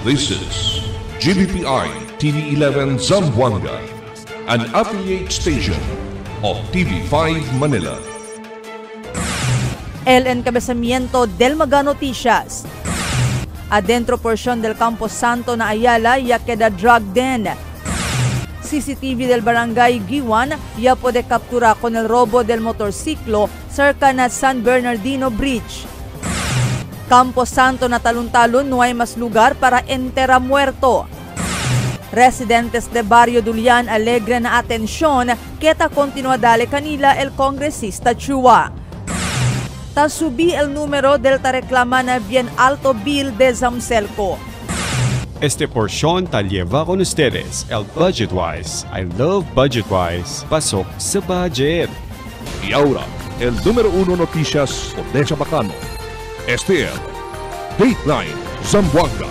This is GBPI TV11 Zamboanga, an affiliate station of TV5 Manila. El encabezamiento del Mega Noticias. Adentro porción del Campo Santo na Ayala ya queda drug den. CCTV del Barangay Giwan ya puede captura con el robo del motorciclo cerca na San Bernardino Bridge. Campo Santo na talon-talon, no hay mas lugar para entera muerto. Residentes de Barrio Dulian alegre na atensyon keta continua dale kanila el congresista Chua. Tasubi el número del tareklama na bien alto bill de Zamselco. Este porción ta lleva con ustedes el Budgetwise. I love Budgetwise. Pasok sa budget. Y ahora, el número 1 noticias por Decha Bacano. Este es Dateline Zamboanga.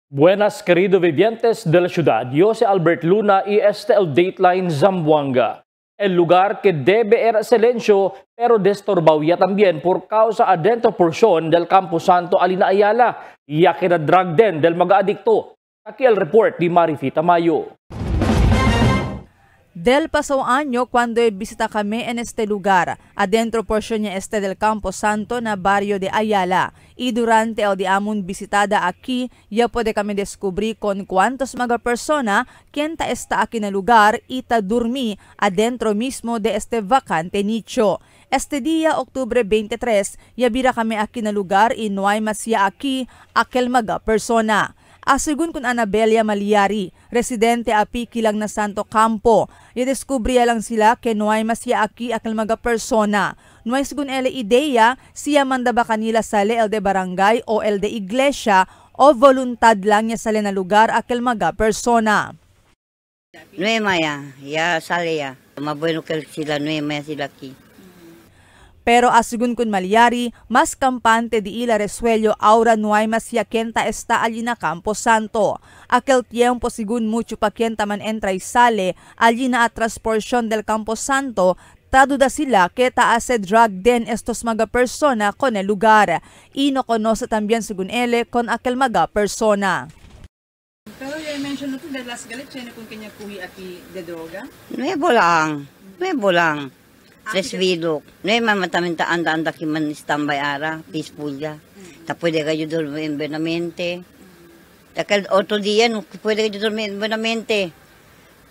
Buenas, queridos vivientes de la ciudad. Yo soy Albert Luna y este es el Dateline Zamboanga. El lugar que debe era silencio pero destorbado ya también por causa adentro porción del Campo Santo Alina Ayala, ya que na drug den del mga adikto. Aquí el report de Marifita Mayo. Del pasado año, cuando visita kami en este lugar, adentro porción niya este del Campo Santo na barrio de Ayala. Y durante el diamond visitada aquí, ya puede kami descubrir con cuántos mga persona quien ta está aquí na lugar y ta durmi adentro mismo de este vacante nicho. Este día, Octubre 23, ya bira kami aquí na lugar y no hay masya aquí aquel mga persona. Asigun kun Anabelia Maliari, residente api kilang na Santo Campo, i-deskubriya lang sila que no hay masya aquí akal mga persona. No hay sigun ele ideya, siya manda ba kanila sale el de barangay o el de iglesia o voluntad lang niya sale na lugar akal mga persona. No hay maya, ya sale ya. Mabueno que sila, no hay maya sila aquí. Pero asigun kun Maliari, mas kampante di ila resuello aura no hay mas yakenta esta allí na Campo Santo. Aquel tiempo sigun mucho pa kienta man entra y sale allí na atras porción del Campo Santo, traduda sila que taase drug den estos mga persona con el lugar. Y no conoce también sigun ele con aquel mga persona. Pero ya mention no de las galit kung kanya kuhi aki de droga? Nuevo lang. Resvido. No hay mamatamenta anda ki man standby ara, peaceful ya. Ta pwede kayo dormir buenamente. Takal otro día no pwede kayo dormir buenamente.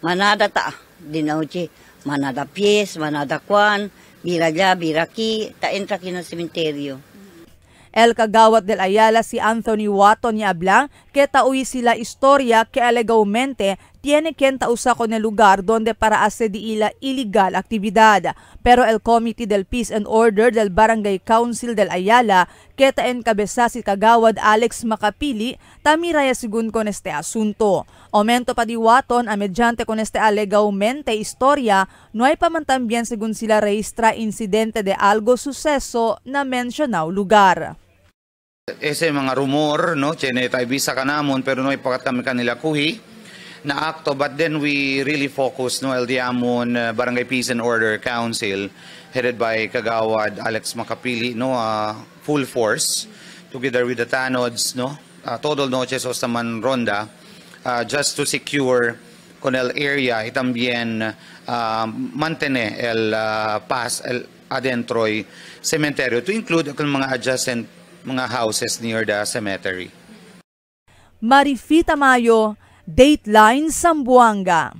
Manada ta di noche, manada pies, manada kwan, bira ya, bira ki, ta entra ki na sementeryo. El kagawad del Ayala si Anthony Watton ni habla que tauy sila historia que alegadamente tiene quien tausa con el lugar donde para hacer di ila illegal actividad. Pero el Committee del Peace and Order del Barangay Council del Ayala que ta encabeza si kagawad Alex Macapili tamiraya sigun con este asunto. Aumento pa di Watton a mediante con este alegadamente historia no hay pa man también sigun sila registra incidente de algo suceso na mencionaw lugar. Ese mga rumor, no, chene tayo bisa ka namon pero no ipakat kami kanila kuhi na akto, but then we really focus no el diamon Barangay Peace and Order Council headed by Kagawad Alex Macapili, no, full force together with the Tanods, no, total noches o saman ronda just to secure con el area y también mantener el paz el adentro y cementerio to include ang mga adjacent mga houses near the cemetery. Marifita Mayo, Dateline Zamboanga.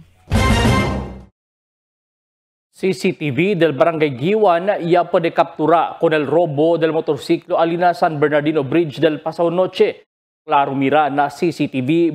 CCTV del Barangay Giwan ya puede captura con el robo del motorciclo alina San Bernardino Bridge del pasado noche. Claro mira na CCTV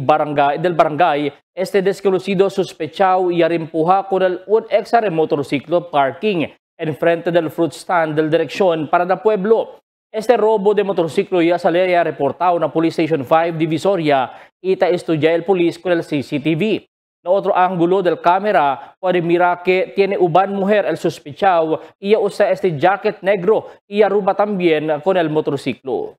del barangay este desconocido sospechado y empuja con el un extra motorciclo parking enfrente del fruit stand del dirección para el pueblo. Este robo de motorsiklo ya salería reportado na Police Station 5 Divisoria ita estudia el police con el CCTV. Na otro ángulo del cámara puede mirar que tiene uban mujer el sospechado y usa este jacket negro y aruba también con el motorsiklo.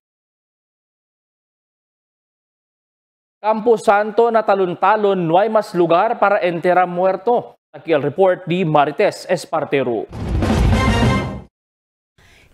Campo Santo na talon-talon, no hay más lugar para enterrar muerto. Aquí el report di Marites Espartero.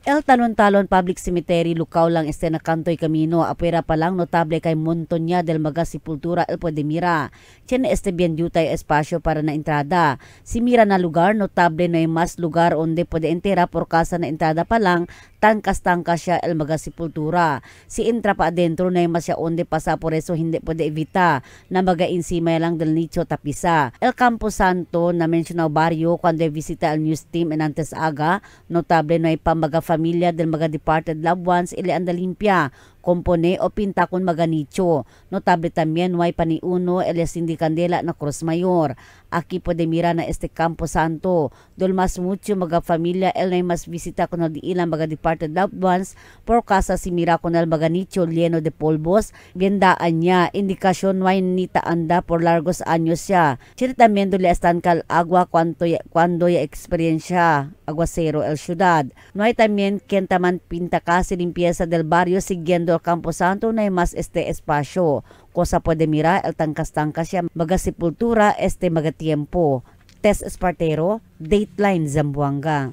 El Talon-Talon Public Cemetery, lukaw lang este na kantoy kamino, apera pa lang notable kay Montonya del Maga Sepultura el Puede Mira. Tiene este bien dutay espasyo para na entrada. Si mira na lugar, notable na mas lugar onde pwede entera por casa na entrada pa lang, tangkas-tangkas siya el Maga Sepultura. Si entra pa adentro na mas siya onde pasa, por eso hindi pwede evita na maga-insima lang del nicho tapisa. El Campo Santo na mencionado barrio, cuando visita el news team en antes aga, notable na pamaga familia del mga departed loved ones ili anda limpia, kompone o pinta con mga nicho. Notable también way paniuno el Cindy Candela na Cruz Mayor. Aquí puede mira na este Campo Santo. Dol mas mucho mga familia el na mas visita con el ilang mga departed loved ones por casa si mira con el mga nicho lleno de polvos. Biendaan niya, indikasyon way nita anda por largos años siya. Sino también dole estan kal agua cuando ya experiencia aguacero el ciudad. No hay también quien taman pinta casi limpieza del barrio siguiendo el Campo Santo na mas este espasyo. Cosa puede mira el tangkas-tangkas siya maga sepultura este maga tiempo. Tess Espartero, Dateline Zamboanga.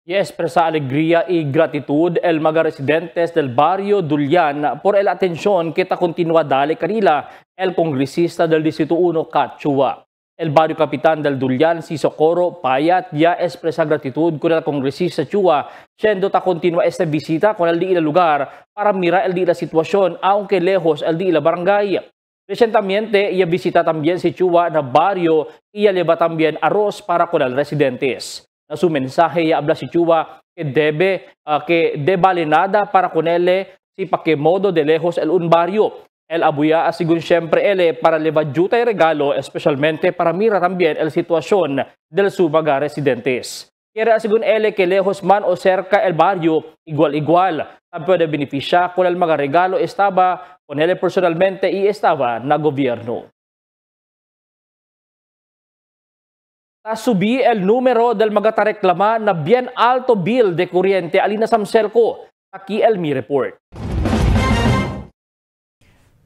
Y expresa alegría y gratitud el mga residentes del barrio Dulian por el atención que ta continua dale kanila el congresista del Distrito 1 Kat Chua. El barrio capitán del Dulian, si Socorro Payat, ya expresa gratitud con el congresista Chua, siendo ta continua esta visita con el di lugar para mirar el di la situación, aunque lejos el di la barangay. Recientemente, ella visita también si Chua na barrio y lleva también arroz para con el residentes. Na su mensaje, ya habla si Chua que de vale nada para con él si pa que modo de lejos el un barrio. El abuya asigun siempre ele para levar yuta y regalo, especialmente para mirar también el situación del su mga residentes. Quiere asigun ele que lejos man o cerca el barrio, igual. También puede beneficiar con el mga regalo estaba con él personalmente y estaba na gobierno. Subí el número del mga tareklama na bien alto bill de kuryente alina Samselco. Aquí el mi report.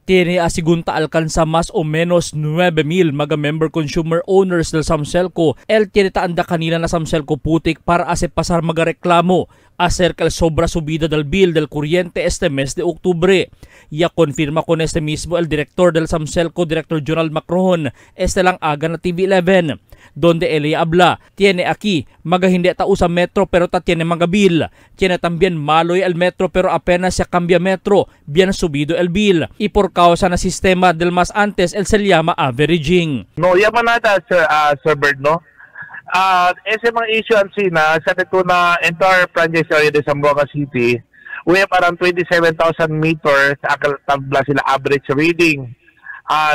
Tiene asigunta alcanza más o menos 9,000 mga member consumer owners del Samselco. El tiene taanda kanina na Samselco putik para hacer pasar mga reklamo acerca del sobra subida del bill del kuryente este mes de octubre. Ya confirma con este mismo el director del Samselco, Director General Macron, este lang aga na TV11. Donde él habla, tiene aquí, maga hindi tao sa metro pero ta tiene mga bill. Tiene también maloy el metro pero apenas siya cambia metro, bien subido el bill. Y por causa na sistema del mas antes, el se llama averaging. No, yaman nata, Sir Bird, no? Ese mga issue ang sina, sa ito na entire franchise area de Zamboanga City, we have around 27,000 meters, akal tabla sila average reading.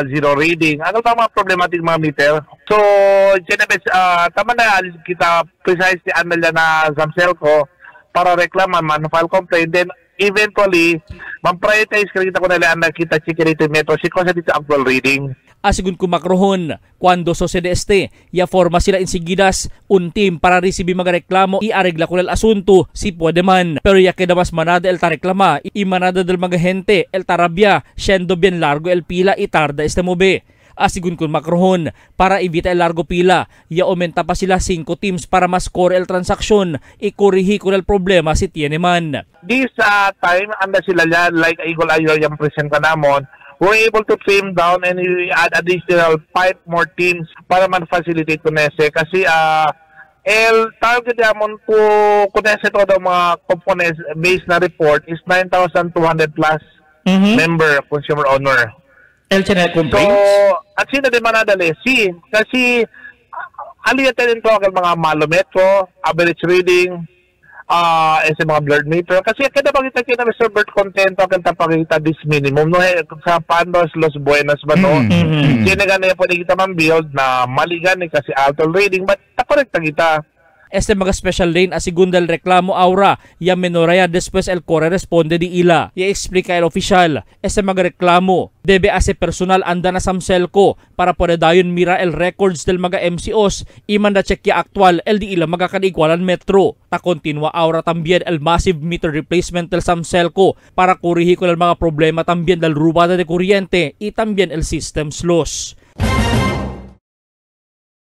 Zero reading. Ano pa mga problematic mga meter? So, tama na kita precisely anala na Samselco para reklama, man-file complaint. Then, eventually, mag-prioritize kita kung nalaan na kita security metro si kasi dito actual reading. Asigun ko makrohon, cuando sucede este, ya forma sila insigidas un team para recibir mga reklamo y arregla con el asunto si puede man. Pero ya queda mas manada el tareklama y manada del mga gente el tarabya, siendo bien largo el pila y tarda este mobe. Asigun ko makrohon, para evita el largo pila, ya aumenta pa sila 5 teams para mas core el transaksyon y kurihi con el problema si tiene man. This time, anda sila yan, like Eagle Ayo yung present ka namon, we're able to trim down and we add additional 5 more teams para man-facilitate kunese. Kasi el target naman po kunese to the mga components based na report is 9,200 plus member consumer owner. El channel complaints? So, at sino din manadali? Kasi aliyatan ito ang mga malometro, average reading, sa mga blurred meter. Kasi kada pakita kita Mr. Bert contento kang tapakita this minimum. No, sa Pandos, Los Buenos ba no? Sino gano'n yung pwede kita man-build na mali gano'n kasi alto reading, but takorek kita. Este mga special lane a segunda el reklamo aura ya menoraya después el corresponde di ila. I-explica el oficial, este mga reklamo debe ase personal anda na samselco para poder dayon mira el records del mga MCOs y manda check ya actual el di ila magkakanigualan metro. Ta continua aura también el massive meter replacement del samselco para corrigir con el mga problema también del rubada de kuryente y también el systems loss.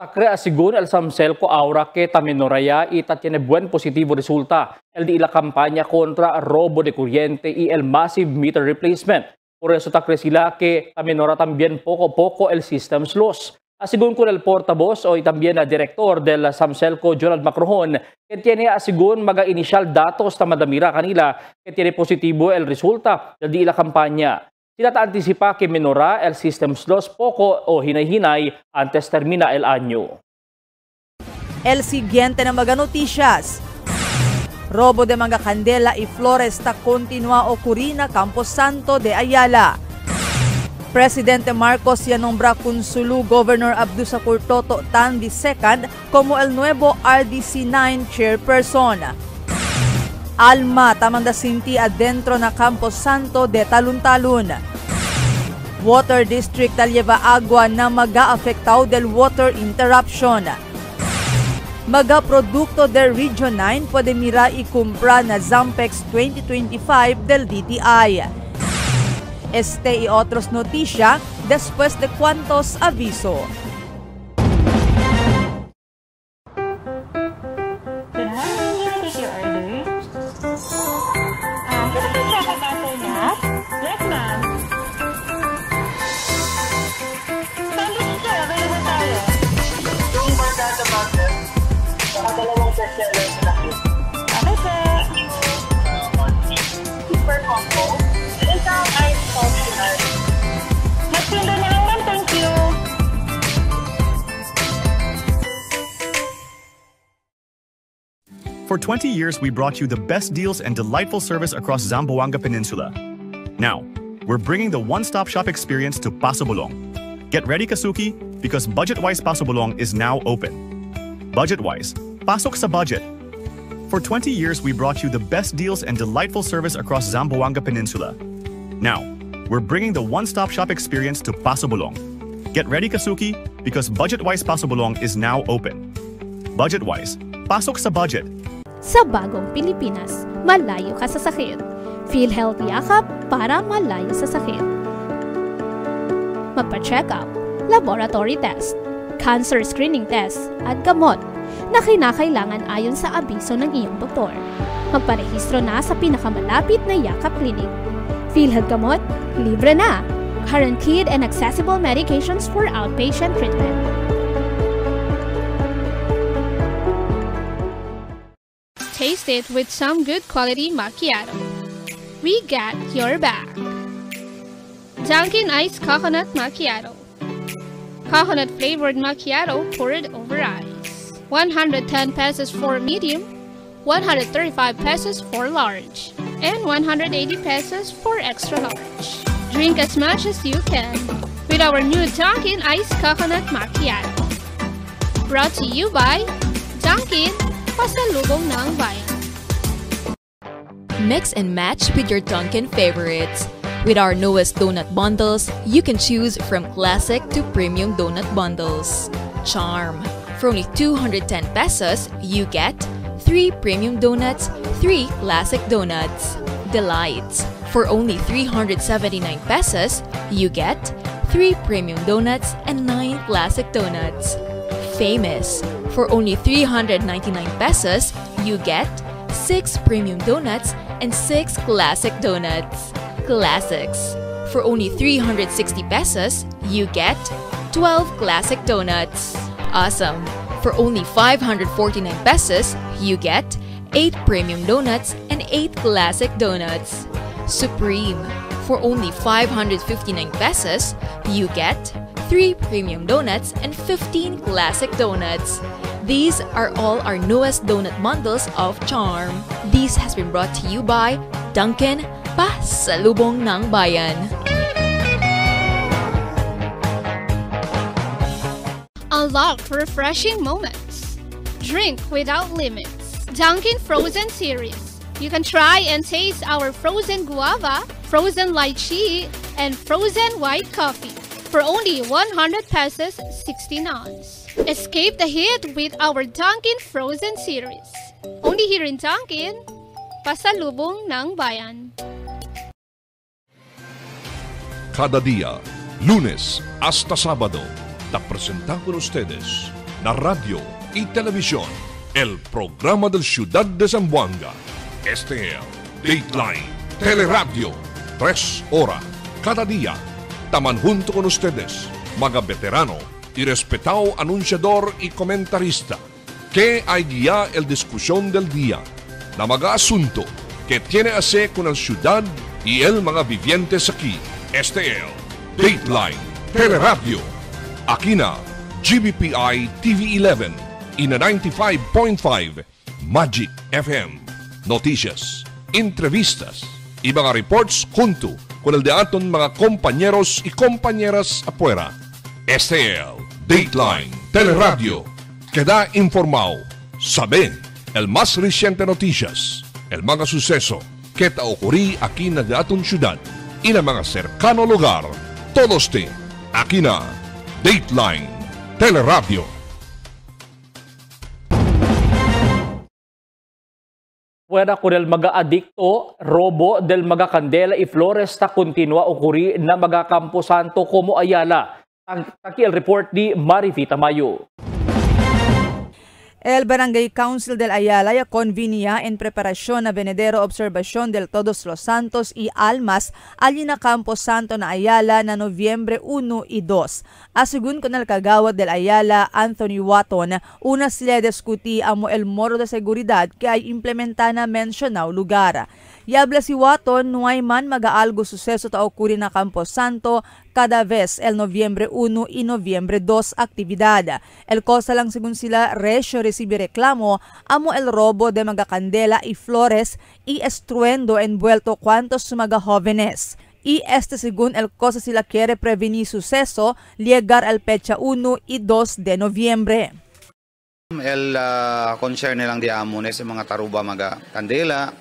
Takre asigun el samselco aura que taminoraya ita tiene buen positivo resulta el di la campaña contra robo de kuryente y el massive meter replacement. Por eso takre sila que taminora también poco a poco el systems loss. Asigun con el portavoz o también el director del samselco Jonald Macrohon que tiene asigun mga initial datos na madamira kanila que tiene positivo el resulta del di la campaña. Sila ta-antisipa que menora el systems loss poco o hinay-hinay antes termina el año. El siguiente na mga noticias. Robo de mga kandela y flores ta continua ocurrir na Campo Santo de Ayala. Presidente Marcos ya nombra Consulu Governor Abdusakur Toto Tan II como el nuevo RDC-9 chairperson. Alma tamanda sinti adentro na Campo Santo de Talon-Talon. Water District talyeva agua na maga-afectao del water interruption. Maga produkto del Region 9 pwede mira ikumpra na Zampex 2025 del DTI. Este y otros noticia después de cuantos aviso. For 20 years, we brought you the best deals and delightful service across Zamboanga Peninsula. Now, we're bringing the one-stop shop experience to Paso Bulong. Get ready, Kasuki, because Budget-Wise Paso Bulong is now open. Budget-Wise, pasok sa budget. For 20 years, we brought you the best deals and delightful service across Zamboanga Peninsula. Now, we're bringing the one-stop shop experience to Paso Bulong. Get ready, Kasuki, because Budget-Wise Paso Bulong is now open. Budget-Wise, pasok sa budget. Sa bagong Pilipinas, malayo ka sa sakit. PhilHealth yakap para malayo sa sakit. Magpa-check up, laboratory test, cancer screening test, at gamot na kinakailangan ayon sa abiso ng iyong doktor. Magparehistro na sa pinakamalapit na yakap clinic. PhilHealth gamot, libre na. Guaranteed and accessible medications for outpatient treatment. Taste it with some good quality macchiato. We got your back. Dunkin' Iced Coconut Macchiato. Coconut flavored macchiato poured over ice. 110 pesos for medium, 135 pesos for large, and 180 pesos for extra large. Drink as much as you can with our new Dunkin' Iced Coconut Macchiato. Brought to you by Dunkin', pasalubong ng bayan. Mix and match with your Dunkin' favorites. With our newest donut bundles, you can choose from classic to premium donut bundles. Charm. For only 210 pesos, you get 3 premium donuts, 3 classic donuts. Delights. For only 379 pesos, you get 3 premium donuts and 9 classic donuts. Famous. For only 399 pesos, you get 6 premium donuts and 6 classic donuts. Classics. For only 360 pesos, you get 12 classic donuts. Awesome. For only 549 pesos, you get 8 premium donuts and 8 classic donuts. Supreme. For only 559 pesos, you get 3 premium donuts and 15 classic donuts. These are all our newest donut bundles of Charm. This has been brought to you by Dunkin', pasalubong ng bayan. Unlock refreshing moments. Drink without limits. Dunkin' Frozen Series. You can try and taste our frozen guava, frozen lychee, and frozen white coffee for only 100 pesos 16 ounce. Escape the heat with our Dunkin' Frozen Series. Only here in Dunkin', pasalubong ng bayan. Cada día, lunes hasta sábado, te presentamos con ustedes la radio y televisión, el programa del Ciudad de Zamboanga. Este es Dateline Teleradio, 3 horas cada día. Taman junto con ustedes, mga veterano y respetado anunciador y comentarista, que hay guía el discusión del día, na mga asunto que tiene a ver con la ciudad y el mga vivientes aquí. Este es Dateline Teleradio, aquí na GBPI TV11 y na 95.5 Magic FM. Noticias, entrevistas y mga reports junto con el de aton mga compañeros y compañeras afuera. Este es Dateline Teleradio, que da informado, sabe el más reciente noticias, el mga suceso que te ocurrí aquí na de aton ciudad y na mga cercano lugar. Todos te aquí na Dateline Teleradio. Fuera con el mga adikto, robo del mga kandela y flores ta continua ocurri na mga Camposanto como Ayala. Aquí el report ni Marifita Mayo. El Barangay Council del Ayala ya convenía en preparación a venidero observación del Todos los Santos y Almas allí na Camposanto na Ayala na Nobyembre 1 y 2. Asigun con el kagawad del Ayala, Anthony Watton, una sila diskuti amo el moro de seguridad que ay implementana mencionado lugar. Yabla si Watton, no hay man mag-aalgo suceso ta okuri na Camposanto cada vez el Nobyembre 1 y Nobyembre 2 aktibidad. El cosa lang según sila resyo recibe reklamo amo el robo de mga candela y flores y estruendo envuelto cuantos mga jóvenes. Y según el cosa sila quiere prevenir suceso, llegar al pecha 1 y 2 de Nobyembre. El concern nilang diamon sa mga taruba mga kandela,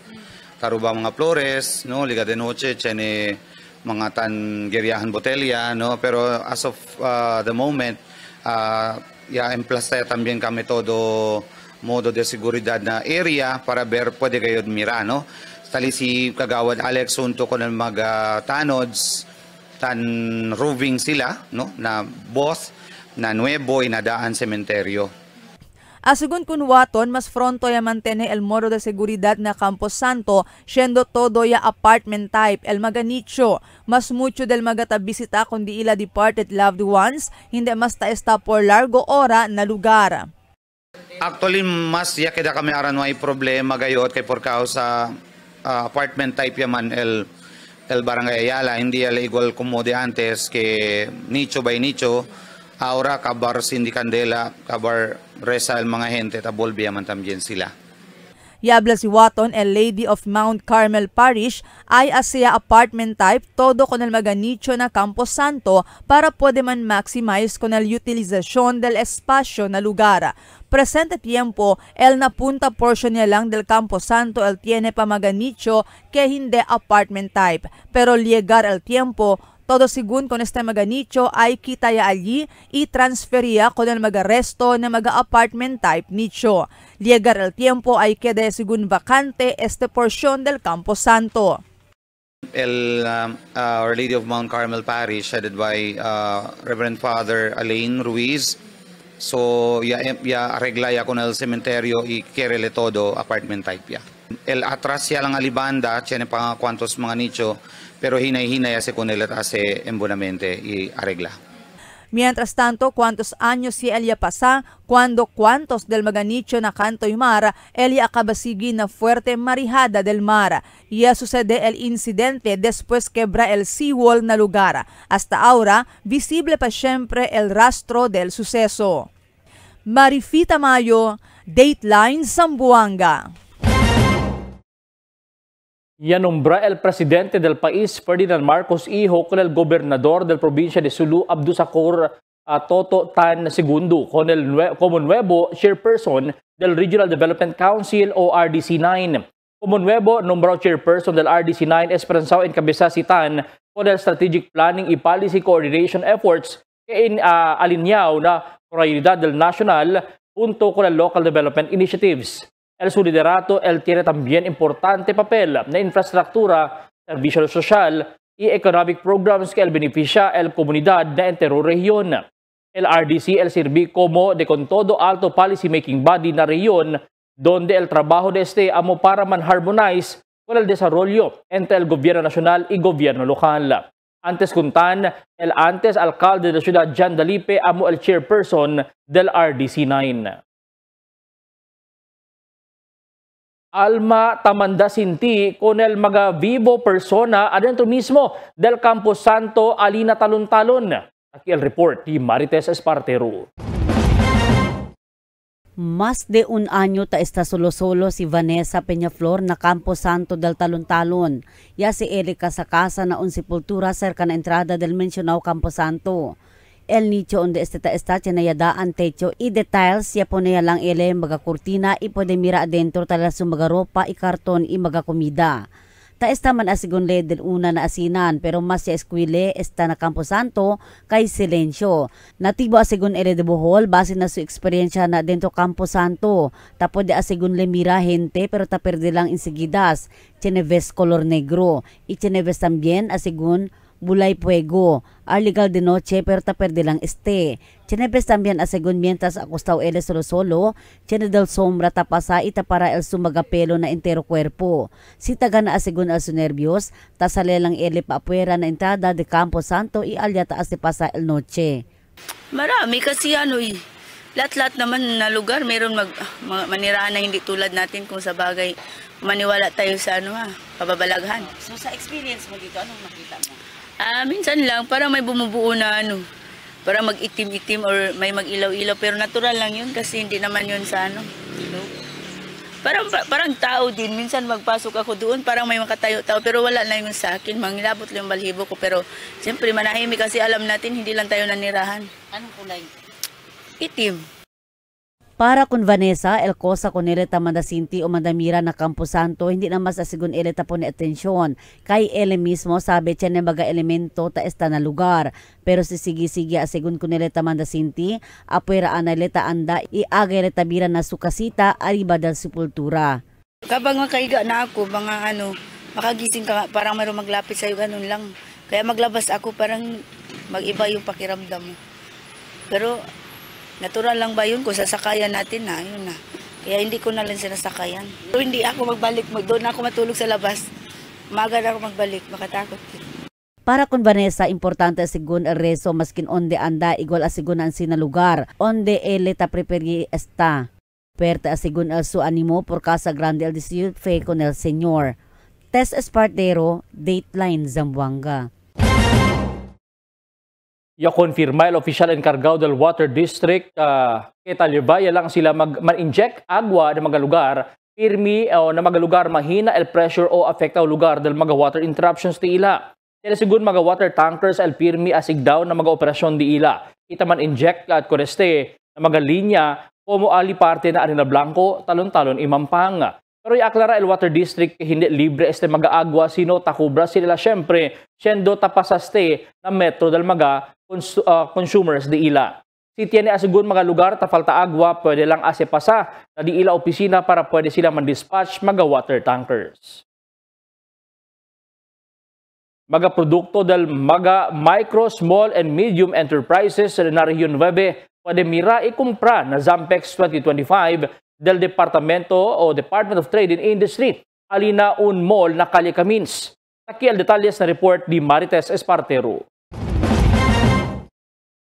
taruba mga flores, no, liga de noche, chene mga tanggeriyahan botelya, no, pero as of the moment, emplasta también kami todo modo de seguridad na area para ver pwede kayo mira, no. Tali si Kagawad Alex unto ko ng mga tanods, tan roving sila, no, na both na nuevo inadaan sementeryo. Según kun Watton, mas pronto ya mantene el moro de seguridad na Camposanto, siendo todo ya apartment type, el mga nicho. Mas mucho del mga tabisita kundi ila departed loved ones, hindi mas taesta por largo ora na lugar. Actually, mas ya keda kami aran no ay problema gayot kay por causa apartment type yaman el Barangay Ayala, hindi el igual como de antes que nicho by nicho. Ahora kabar Cindy Candela, kabar resa el mga gente, tabolbi yaman también sila. Yabla si Watton, el Lady of Mount Carmel Parish, ay asya apartment type todo con el mga nicho na Camposanto para pwede man maximize con el utilizasyon del espasyo na lugar. Presente tiempo, el napunta portion niya lang del Camposanto el tiene pa mga nicho que hindi apartment type. Pero llegar el tiempo, todo según con este mga nicho ay kitaya allí y transfería con el mga resto na mga apartment type nicho. Llegar el tiempo ay quede según vacante este porción del Camposanto. Our Lady of Mount Carmel Parish, headed by Reverend Father Alain Ruiz, so ya arregla ya con el cementerio y quierele todo apartment type ya. El atras ya lang alibanda, tiene pa cuantos mga nicho, pero hinay-hinay ase con el ase embonamente y arregla. Mientras tanto, ¿cuántos años si Elia pasa cuando cuantos del mga nicho na Canto y Mar, Elia acabasigi na fuerte marijada del mar? Ya sucede el incidente después quebra el seawall na lugar. Hasta ahora, visible pa siempre el rastro del suceso. Marifita Mayo, Dateline Zamboanga. Yanumbra el presidente del país, Ferdinand Marcos Hijo, con el gobernador del provincia de Sulu, Abdusakor Toto Tan II, Comonwevo Chairperson del Regional Development Council o RDC9. Comonwevo, nombrado Chairperson del RDC9, Esperanzao encabeza si Tan con el Strategic Planning y Policy Coordination Efforts que alineado na prioridad del nacional junto con el Local Development Initiatives. El su liderato tiene también importante papel na infraestructura, servicio social y economic programs que beneficia el comunidad na entero rehiyon. El RDC sirve como de con todo alto policy making body na rehiyon donde el trabajo de amo para man-harmonize con el desarrollo entre el gobierno nacional y gobierno local. Antes kuntan, el antes alcalde de la ciudad Jan Dalipe amo el chairperson del RDC9. Alma Tamandasinti con el mga vivo persona adentro mismo del Campo Santo Alina Talon-Talon. Aquí el report ni Marites Espartero. Mas de un año ta está solo-solo si Vanessa Peñaflor na Campo Santo del Talon-Talon. Ya si Erika sa casa na un sepultura cerca na entrada del mencionado Campo Santo. El nicho onde está chinayadaan techo y details ya ponaya lang ele mga kurtina y pwede mira adentro tala su mga ropa y karton y mga komida. Ta esta man asigon le del una na asinan pero mas ya eskwile esta na Campo Santo kay silensyo. Natibo asigon ele de Bohol base na su eksperyensya na dentro Campo Santo. Tapo de asigon le mira gente pero ta perde lang inseguidas. Chineves color negro y chineves también asigon bulay puego. Legal de noche pero ta perde lang Chineves también asigon mientras acostaw ele solo-solo. Chine del sombra tapasa ita para el sumagapelo na entero cuerpo. Si taga na asigon el su nervios, tasale lang ele paapuera na entrada de Campo Santo y alya taas de pasa el noche. Marami kasi lahat-lahat naman na lugar meron maniraan na hindi tulad natin kung sa bagay maniwala tayo sa pababalaghan. So sa experience mo dito, anong nakita mo? Minsan lang, parang may bumubuo na parang mag-itim-itim or may mag-ilaw-ilaw, pero natural lang yun kasi hindi naman yun sa Parang tao din, minsan magpasok ako doon, parang may makatayo-tao, pero wala na yun sa akin, mangilabot lang yung balhibo ko, pero siyempre manahimik kasi alam natin, hindi lang tayo nanirahan. Anong kulay? Itim. Para kun Vanessa, el cosa con ele Tamandasinti o Mandamira na Campo Santo, hindi na mas asigun ele tapon ni atensyon. Kay ele mismo sabi siya na mga elemento ta esta na lugar. Pero si sige-sige asigun kun ele Tamandasinti, apuera anale ta anda iaga ele tabira na sukasita arriba del sepultura. Kapag makaiga na ako, makagising ka, parang mayroong maglapit sa'yo, ganun lang. Kaya maglabas ako, parang mag-iba yung pakiramdam mo. Pero natural lang ba yun kung sasakayan natin yun na. Kaya hindi ko na lang sinasakayan. Pero hindi ako magbalik, doon ako matulog sa labas. Maga na ako magbalik, makatakot din. Para kun Vanessa, importante asigun el reso maskin onde anda igual asigun ang sinalugar. Onde ele ta prepari esta. Perte asigun el su animo por Casa Grande el dispute fe con el Señor. Tess Espartero, Dateline Zamboanga. Ya konfirma el oficial encargado del Water District que talibaya lang sila mag-inject agua ng mga lugar pirmi o na mga lugar mahina el pressure o afektaw lugar del mga water interruptions di ila. Kaya sigun mga water tankers el pirmi asig daw na mga operasyon di ila. Ita man inject at koreste na mga linya como ali parte na Arena Blanco, Talon-Talon, Imampanga. Pero iaklara el Water District que hindi libre este mga agua sino takubra sila syempre siendo tapasaste na metro del mga consumers di ila. Si tiene asigun mga lugar ta falta agua, pwede lang asepasa na di ila opisina para pwede sila man-dispatch mga water tankers. Mga produkto del mga micro, small and medium enterprises na Rehiyon 9 pwede mira ikumpra na Zampex 2025 del Departamento o Department of Trade and Industry alina un mall na Calle Camins. Aquí el detalles na report di Marites Espartero.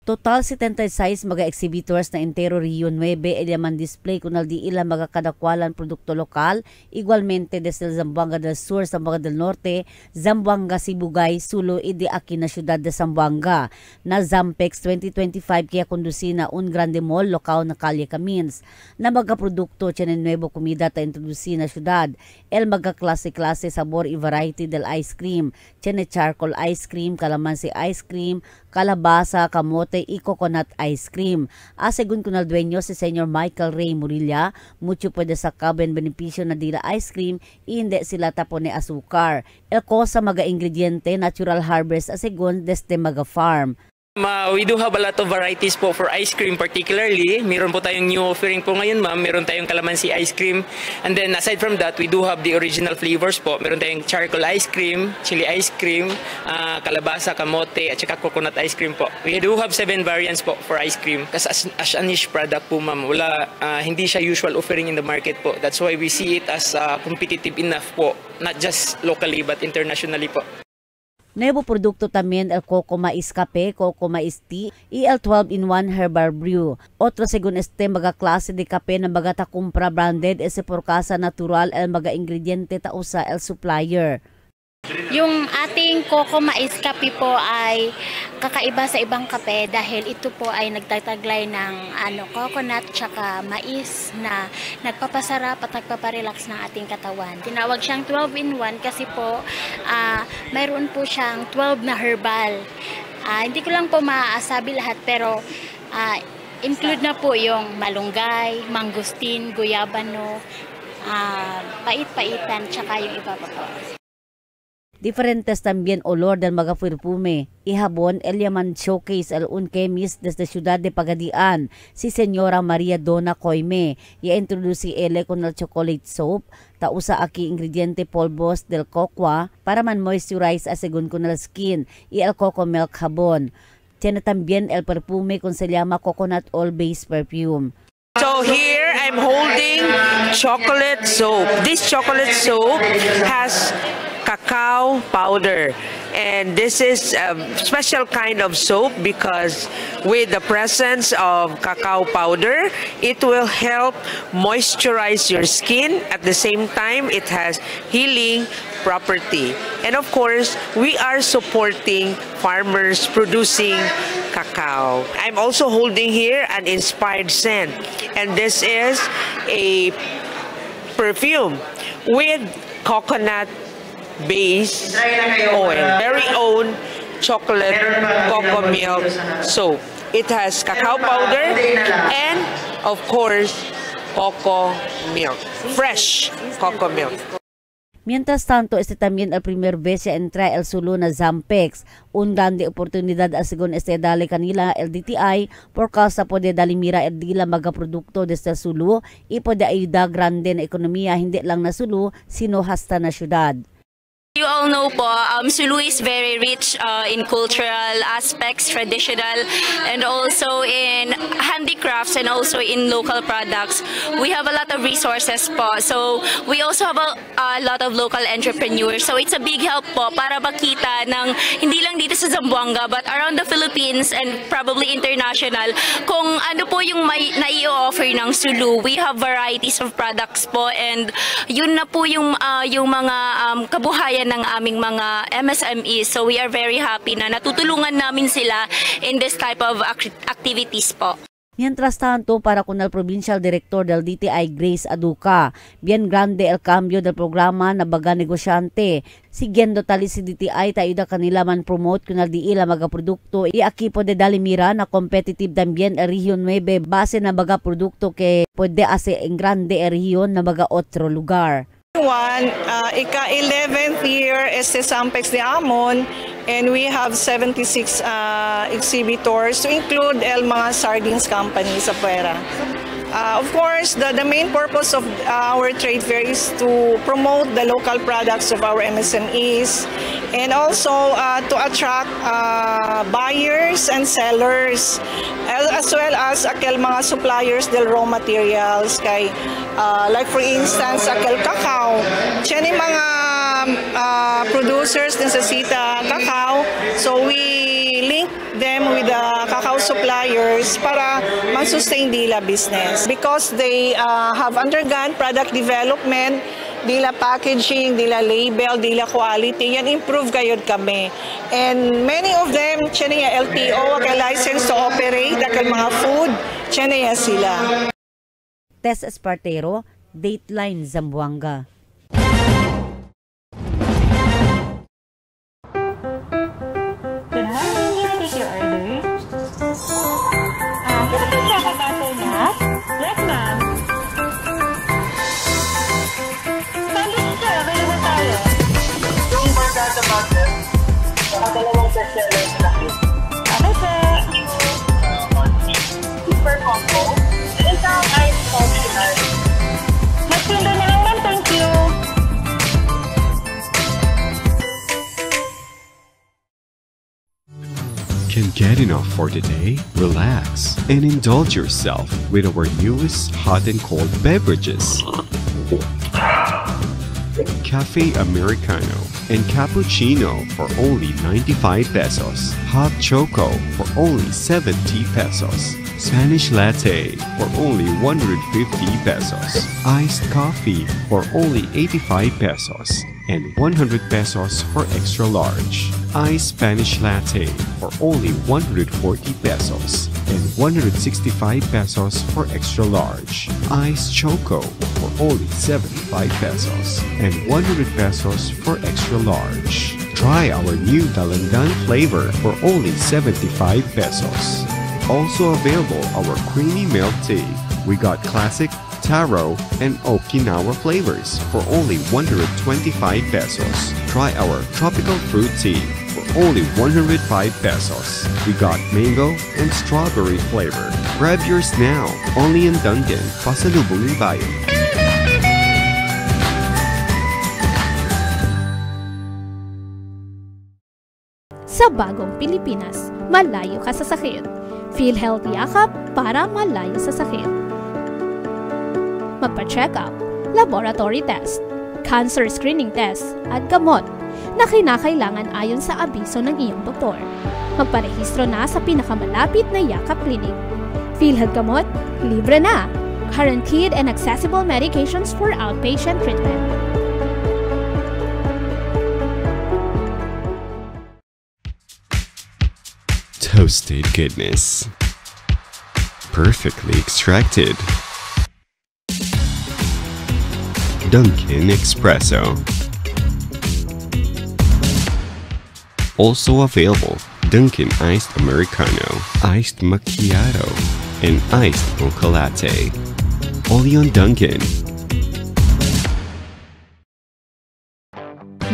Total 76 mga exhibitors na entero Rio 9 eleman display kunal di ila mga kadakwalan produkto lokal, igualmente desde Zamboanga del Sur, Zamboanga del Norte, Zamboanga, Sibugay, Sulo, idi aki na syudad de Zamboanga. Na Zampex 2025 kaya kondusina un grande mall lokal na Calle Camins. Na mga produkto tiyan nuevo comida ta introdusi na syudad. El mga klase-klase sabor y variety del ice cream. Tiyan charcoal ice cream, calamansi ice cream, kalabasa, kamote, dulce y coconut ice cream. Según kunal dueño si Senior Michael Ray Murilla, mucho pwede sa kaben benepisyo na dila ice cream y hindi sila tapon ni asukar. Elko sa mga ingrediente natural harvest segun desde mga farm. We do have a lot of varieties po for ice cream particularly. Meron po tayong new offering po ngayon ma'am. Meron tayong calamansi ice cream. And then aside from that, we do have the original flavors po. Meron tayong charcoal ice cream, chili ice cream, kalabasa, kamote, at saka coconut ice cream po. We do have 7 variants po for ice cream. Kasi as a niche product po ma'am, hindi siya usual offering in the market po. That's why we see it as competitive enough po. Not just locally but internationally po. Nuevo produkto también el Coco Mais Cafe, Coco Mais Tea y el 12-in-1 Herbal Brew. Otro según mga klase de kape na mga takumpra branded por casa natural el mga ingrediente ta usa el supplier. Yung ating Coco Mais Cafe po ay kakaiba sa ibang kape dahil ito po ay nagtataglay ng coconut tsaka mais na nagpapasarap at nagpaparelax ng ating katawan. Tinawag siyang 12-in-1 kasi po mayroon po siyang 12 na herbal. Hindi ko lang po maasabi lahat pero include na po yung malunggay, mangustin, guyabano, pait-paitan tsaka yung iba pa po. Diferentes también olor del mga perfume. Ihabon el yaman showcase el un chemist desde Ciudad de Pagadian, si Señora Maria Dona Coime. I-introduce ele con el chocolate soap, tausa aki ingrediente polvos del cocoa para man moisturize según con el skin, y el coco milk jabon. Tiene también el perfume con se llama coconut oil-based perfume. So here I'm holding chocolate soap. This chocolate soap has cacao powder, and this is a special kind of soap because with the presence of cacao powder, it will help moisturize your skin. At the same time, it has healing property. And of course, we are supporting farmers producing cacao. I'm also holding here an inspired scent, and this is a perfume with coconut base oil, very own chocolate cocoa milk soap. It has cacao powder and of course cocoa milk, fresh cocoa milk. Mientras tanto, también el primer vez ya entra el Sulu na Zampex, un grande oportunidad según dali kanila el DTI por causa pwede dali mira el dila mga produkto desde Sulu y pwede ayuda grande na ekonomiya hindi lang na Sulu sino hasta na syudad. You all know po, Sulu is very rich in cultural aspects, traditional, and also in handicrafts and also in local products. We have a lot of resources po. So we also have a lot of local entrepreneurs. So it's a big help po para makita ng hindi lang dito sa Zamboanga but around the Philippines and probably international kung ano po yung nai-offer ng Sulu. We have varieties of products po and yun na po yung mga kabuhayan ng aming mga MSMEs. So we are very happy na natutulungan namin sila in this type of activities po. Mientras tanto, para con el Provincial Director del DTI Grace Aduca, bien grande el cambio del programa na baga negosyante. Siguiendo tali si DTI tayo kanila man promote kunal di ila mga produkto y aquí pwede dali mira na competitive también el Region 9 base na baga produkto que pwede ase en grande el region na baga otro lugar. Ika-11th year este Zampex de Amon, and we have 76 exhibitors to include el mga sardines companies sa pwera. Of course, the main purpose of our trade fair is to promote the local products of our MSMEs and also to attract buyers and sellers as well as akel mga suppliers del raw materials kay like for instance akel cacao. Siya ni mga producers necesita cacao, so we link them with the cacao suppliers para ma-sustain dila business because they have undergone product development, dila packaging, dila label, dila quality, yan improve gayod kami. And many of them, siya niya LTO, kay license to operate, kay mga food, siya niya sila. Tess Espartero, Dateline Zamboanga. Good morning, can I take your order? get enough for today? Relax and indulge yourself with our newest hot and cold beverages. Cafe Americano and Cappuccino for only 95 pesos. Hot Choco for only 70 pesos. Spanish Latte for only 150 pesos. Iced Coffee for only 85 pesos. And 100 pesos for extra large. Iced Spanish Latte for only 140 pesos. And 165 pesos for extra large. Iced Choco for only 75 pesos. And 100 pesos for extra large. Try our new Dalandan flavor for only 75 pesos. Also available our creamy milk tea. We got classic, taro, and Okinawa flavors for only 125 pesos. Try our tropical fruit tea for only 105 pesos. We got mango and strawberry flavor. Grab yours now, only in Dunkin', Pasalubong ng Bayan. Sa bagong Pilipinas, malayo ka sa sakit. PhilHealth Yakap para malayo sa sakit. Magpa-check up, laboratory test, cancer screening test, at gamot na kinakailangan ayon sa abiso ng iyong doktor. Magparehistro na sa pinakamalapit na Yakap Clinic. PhilHealth Gamot, libre na! Guaranteed and accessible medications for outpatient treatment. Toasted goodness. Perfectly extracted. Dunkin' Espresso. Also available, Dunkin' Iced Americano, Iced Macchiato, and Iced Mocha Latte. Only on Dunkin'.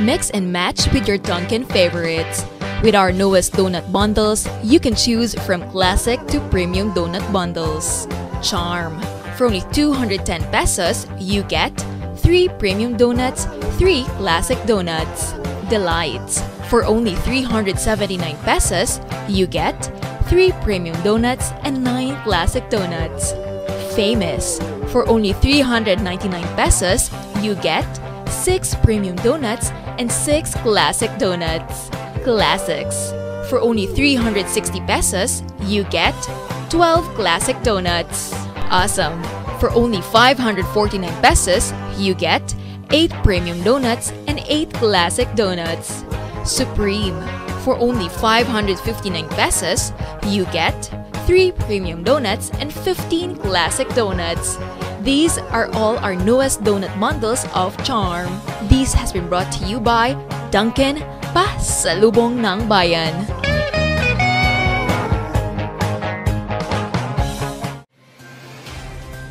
Mix and match with your Dunkin' favorites. With our newest donut bundles, you can choose from classic to premium donut bundles. Charm. For only 210 pesos, you get 3 premium donuts, 3 classic donuts. Delights. For only 379 pesos, you get 3 premium donuts and 9 classic donuts. Famous. For only 399 pesos, you get 6 premium donuts and 6 classic donuts. Classics. For only 360 pesos, you get 12 classic donuts. Awesome. For only 549 pesos, you get 8 premium donuts and 8 classic donuts. Supreme. For only 559 pesos, you get 3 premium donuts and 15 classic donuts. These are all our newest donut bundles of Charm. This has been brought to you by Dunkin', Pasalubong ng Bayan.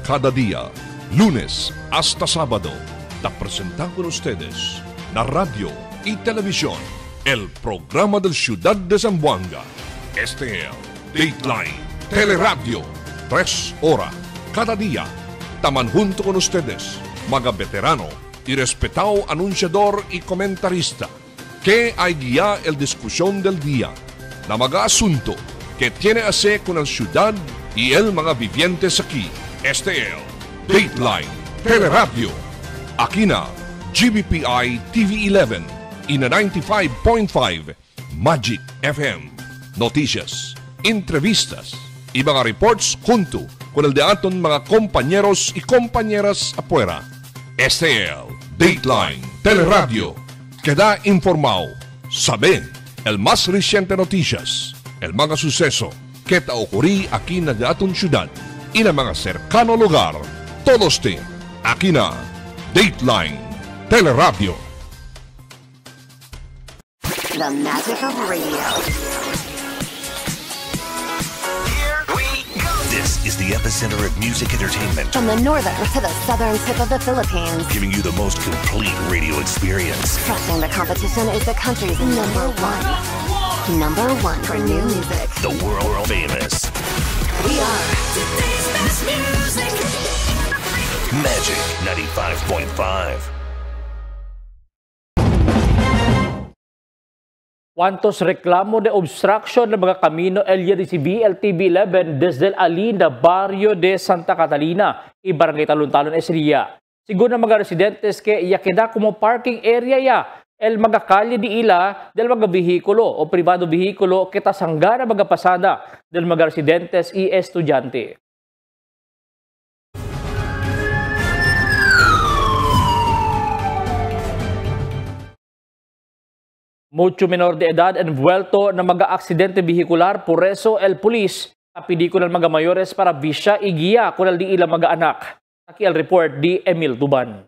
Cada día, lunes hasta sábado, te presentamos con ustedes la radio y televisión, el programa del Ciudad de Zamboanga. Este es Dateline Teleradio, 3 horas cada día. Taman junto con ustedes, mga veterano y respetado anunciador y comentarista, que hay guía el discusión del día, na mga asunto que tiene a hacer con la ciudad y el mga vivientes aquí. Este es Dateline Teleradio. Aquí na GBPI TV11 y na 95.5 Magic FM. Noticias, entrevistas y mga reports junto con el de aton mga compañeros y compañeras afuera. Este es Dateline Teleradio. Queda informado, sabe el más reciente noticias, el mga suceso que te ocurrí aquí na de aton ciudad y na mga cercano lugar. Todos te aquí na Dateline Teleradio. The magic of radio. This is the epicenter of music entertainment. From the northern to the southern tip of the Philippines. Giving you the most complete radio experience. Crushing the competition is the country's number one. Number one for new music. The world famous. We are today's best music. Magic 95.5. Cuantos reklamo de obstruction ng mga kamino LRCB LTB11 desde Alinda, Barrio de Santa Catalina, y Barangay Talon-Talon, Esria. Siguro na mga residentes que ya queda como parking area ya el mga kalye di ila del mga vehikulo o privado vehikulo que tasanggana mga pasada del mga residentes y estudyante. Mucho menor de edad envuelto na mga aksidente vehicular, por eso el police apidi ko ng mga mayores para bisya igiya kunal di ila mga anak. Aki el report di Emil Tuban.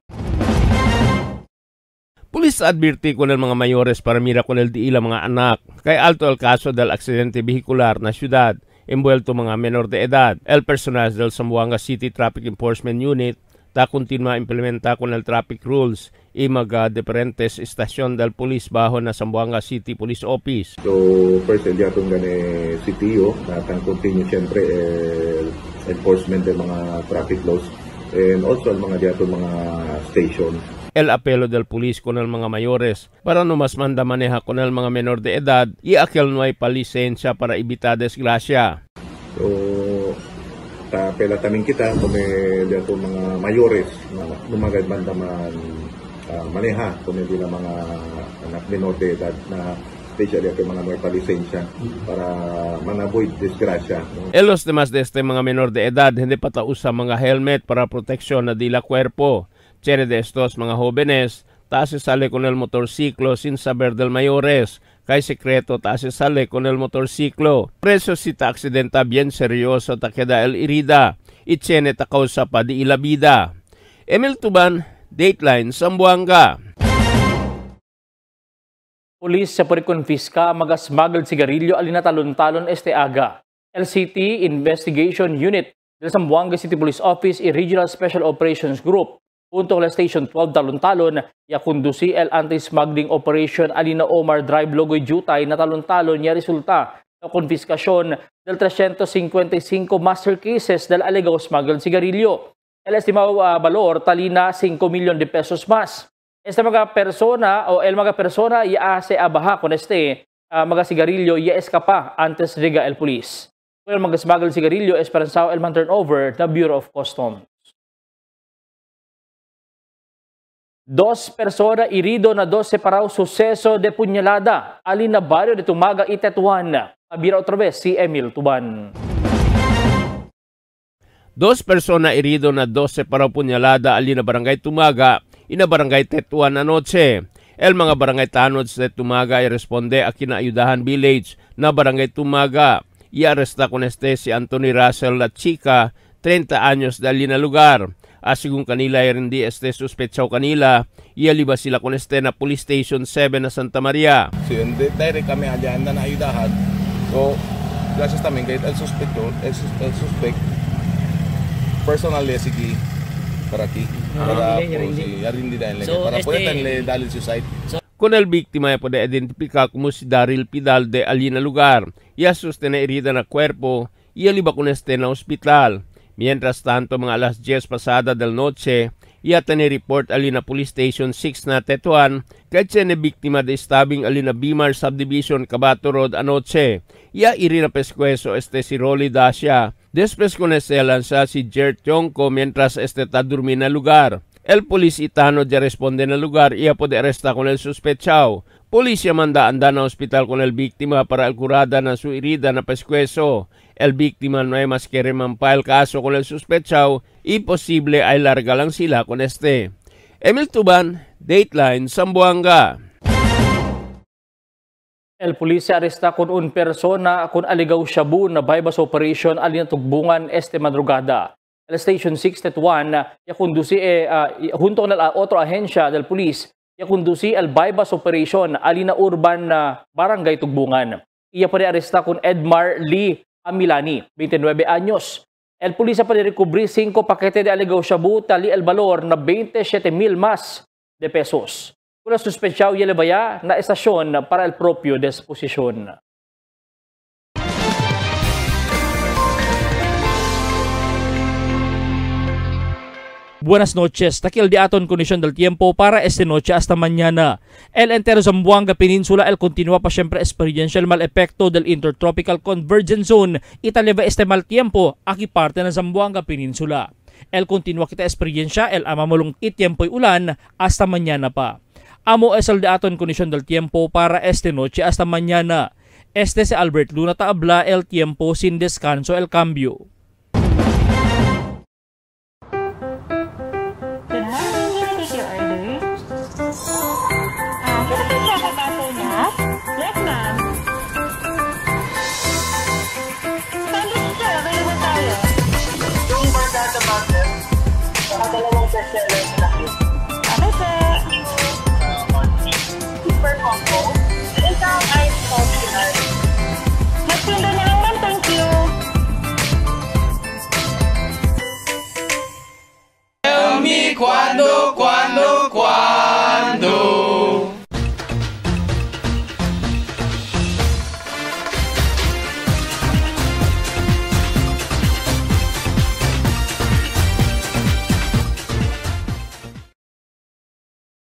Pulis advirti ko ng mga mayores para mira kunal di ila mga anak. Kay alto el caso del aksidente vehicular na syudad, envuelto mga menor de edad. El personal del Zamboanga City Traffic Enforcement Unit ta continua implementa con el traffic rules y mga diferentes estasyon del police bajo na Zamboanga City Police Office. So first el atong gani CTO na continue siyempre enforcement ng mga traffic laws and also ang mga diato mga station. El apelo del police con el mga mayores para no mas manda maneja con el mga menor de edad y aquel no hay palisensya para evitar desgracia. So apela tamin kita kung diato mga mayores na lumagad banda man maneha kung hindi na mga anak menor de edad na especially ako mga may palisensya para man-avoid disgrasya. En los demás de este mga menor de edad hindi pa usa mga helmet para proteksyon na dila cuerpo. Chere de estos mga jóvenes ta se sale con el motorciclo sin saber del mayores. Kay sekreto ta se sale con el motorciclo. Preso si ta aksidenta bien seryoso ta queda el herida. Ichene ta causa pa di ila vida. Emil Tuban, Dateline, Zamboanga. Pulis sa parikonfiska mga smuggled sigarilyo alina Talon-Talon este aga. LCT Investigation Unit del Zamboanga City Police Office y Regional Special Operations Group junto con la Station 12 Talon-Talon ya kundusi el anti-smuggling operation alina Omar Drive Logoy Jutay na Talon-Talon ya resulta na konfiskasyon del 355 master cases del alegaw smuggled sigarilyo. El estimado valor talina 5 milyon de pesos mas. Este mga persona o el mga persona ya se abaha con este mga sigarilyo ya escapa antes llega el police. El mga smuggled sigarilyo esperanzao el man turnover na Bureau of Customs. 2 persona herido na 2 separados suceso de puñalada alin na barrio de Tumaga y Tetuan. Abira otra vez si Emil Tuban. 2 persona herido na 2 separados puñalada alin na barangay Tumaga y na barangay Tetuan anoche. El mga barangay tanods de Tumaga ay responde a Kinaayudahan Village na barangay Tumaga. I-arresta con este si Anthony Russell La Chica, 30 años de alin na lugar. Asigong kanila ay hindi este suspetsaw kanila, ialiba sila con este na Police Station 7 na Santa Maria. So yun, direct kami alian na ayudahan. So, gracias también kay el suspect, personally sige, para aquí, para si arindi dahil para puede tanle dalil suicide. Con el biktima ay puede identificar como si Daryl Pidal de alin na lugar. Ia sustena herida na cuerpo, ialiba con este na hospital. Mientras tanto, mga alas 10 pasada del noche, yata ni-report alina Police Station 6 na Tetuan, kaya na biktima de stabbing alina Bimar Subdivision, Cabato Road anoche. Ya irina pescueso este si Rolly Dacia. Después con este lanza si Jert Yonko mientras este ta durmi na lugar. El polis itano ya responde na lugar, iya puede arresta con el suspechao. Polisya manda anda na hospital con el biktima para al curada na su herida na pescueso. El biktima no hay más que remampar el caso con el suspechao y posible ay larga lang sila con este. Emil Tuban, Dateline, Zamboanga. El pulisya aresta con un persona con aligaw shabu na bypass operation alin tugbungan este madrugada. El Station 6 Tetuan ya conduci junto con la otra ahensya del police ya conduci el bypass operation alin na urban barangay Tugbungan. Iya pa aresta con Edmar Lee Amilani, 29 años. El pulisya pa recubrí 5 pakete de aligaw shabu tali el valor na 27,000 mas de pesos. Kuna suspechao yelebaya na estasyon para el propio disposisyon. Buenas noches. Takil di aton kondisyon del tiempo para esta noche hasta mañana. El entero Zamboanga Peninsula el continúa pa siempre experiencial mal epekto del Intertropical Convergence Zone. Italeva este mal tiempo aquí parte ng Zamboanga Peninsula. El continúa kita experiencia el amamulong itiempo'y ulan hasta mañana pa. Amo es el di aton kondisyon del tiempo para esta noche hasta mañana. Este si Albert Luna taabla el tiempo sin descanso el cambio. Super combo. Isang ice optional. Magtinda na naman, thank you. Tell me cuando.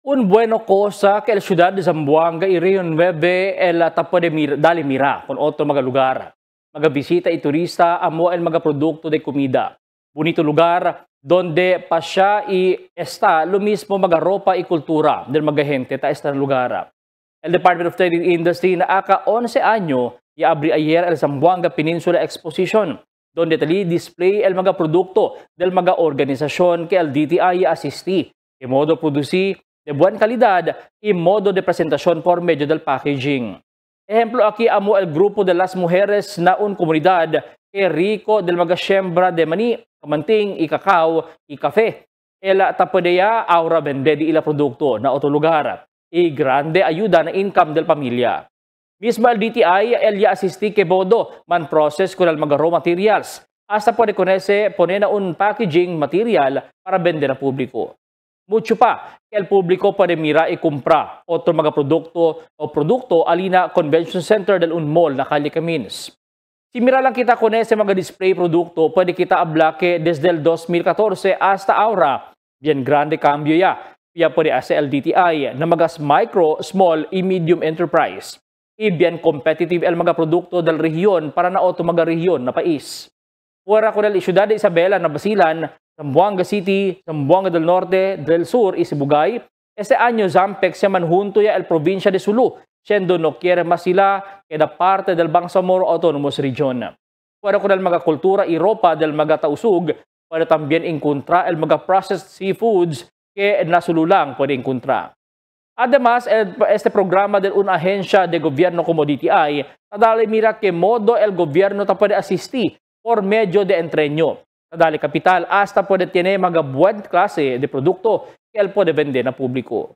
Un bueno cosa que el ciudad de Zamboanga y Rio 9 el tapo de dali mira con otro mga lugar. Mga bisita y turista amo el mga produkto de comida. Bonito lugar donde pasya y está lo mismo mga ropa y kultura del mga gente ta esta lugar. El Department of Trade and Industry na aka 11 año y abri ayer el Zamboanga Peninsula Exposition donde tali display el mga produkto del mga organisasyon que el DTI asisti de modo produci de buena calidad y modo de presentación por medio del packaging. Ejemplo aquí amo el grupo de las mujeres na un comunidad que rico del mga siembra de mani, kamanting, y kakao, y kafe. El tapadea aura vende di ila produkto na otro lugar y grande ayuda na income del pamilya. Mismo el DTI el ya asisti que bodo man process con el mga raw materials hasta puede con ese poner na un packaging material para vender na publiko. Mucho pa, el público puede mira y compra otro mga produkto alina convention center del un mall na Calle Camins. Si mira lang kita con ese mga display produkto, pwede kita habla que desde el 2014 hasta ahora, bien grande cambio ya. Pia pwede asa el DTI na mga micro, small y medium enterprise. Y bien competitive el mga produkto del rehiyon para na otro mga rehiyon na pais. Fuera con el Ciudad de Isabela na Basilan, Zamboanga City, Zamboanga del Norte, del Sur y Sibugay. Este año Zampex se manjunto ya el provincia de Sulu, siendo no quiere más sila que da parte del Bangsamoro Autonomous Region. Fuera con el mga kultura y ropa del mga tausug, puede también encontrar el mga processed seafoods que na Sulu lang puede encontrar. Además, este programa de una agencia de gobierno como DTI, nadali mira que modo el gobierno ta puede asistir por medio de entreño. Dali capital hasta puede tener mga buwan klase de produkto que él puede vender na publiko.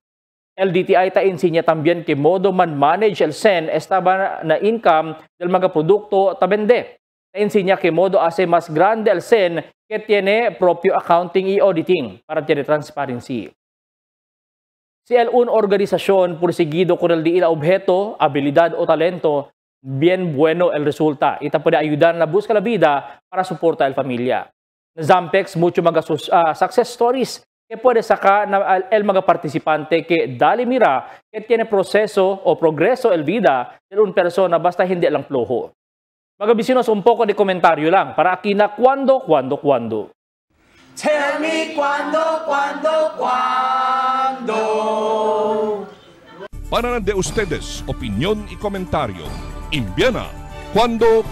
El DTI ta enseña también que modo man manage el SEN estaba na income del mga produkto ta vende. Ta enseña que modo hace más grande el SEN que tiene propio accounting y auditing para tener transparency. Si el un organización perseguido con el di ila objeto, habilidad o talento, bien bueno el resulta. Ita puede ayudar na busca la vida para soportar el familia. Zampex, mucho mga success stories que puede sacar na el mga participante que dali mira que tiene proceso o progreso el vida de una persona basta hindi lang flojo. Mga bisinos, un poco de komentaryo lang para aquí na cuando. Tell me cuando. Para de ustedes, opinión y comentario. Envíana cuando.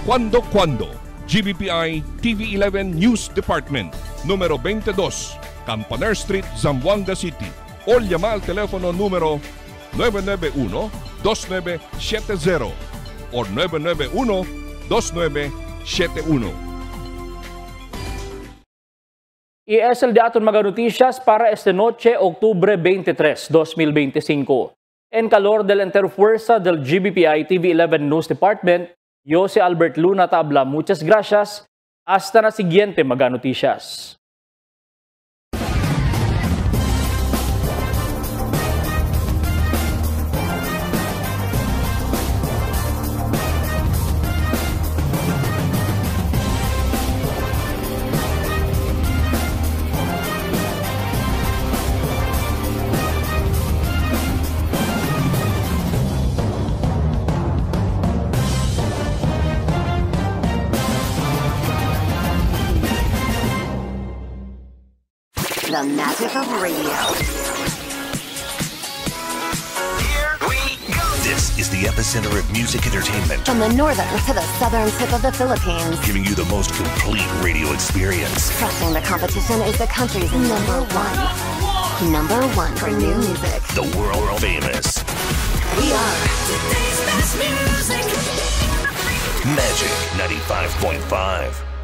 GBPI TV11 News Department, número 22, Campaner Street, Zamboanga City. O llama al teléfono número 991-2970 o 991-2971. Y es el de aton mga noticias para esta noche, octubre 23, 2025. En calor del entero fuerza del GBPI TV11 News Department, yo si Albert Luna tabla. Muchas gracias. Hasta na siguiente mga noticias. magic of radio. This is the epicenter of music entertainment. From the northern to the southern tip of the Philippines. Giving you the most complete radio experience. Crushing the competition is the country's number one. Number one for new music. The world famous. We are today's best music. Magic 95.5.